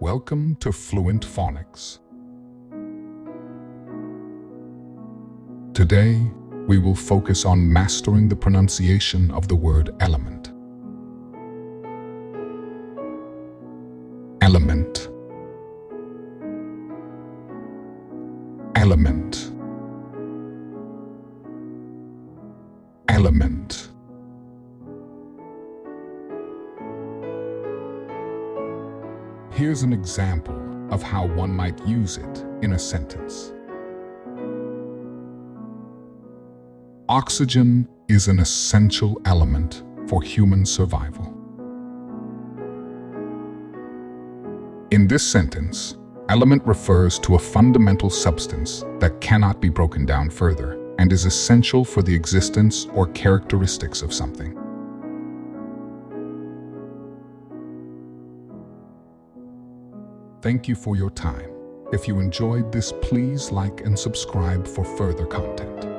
Welcome to Fluent Phonics. Today, we will focus on mastering the pronunciation of the word element. Element. Element. Element. Here's an example of how one might use it in a sentence. Oxygen is an essential element for human survival. In this sentence, element refers to a fundamental substance that cannot be broken down further and is essential for the existence or characteristics of something. Thank you for your time. If you enjoyed this, please like and subscribe for further content.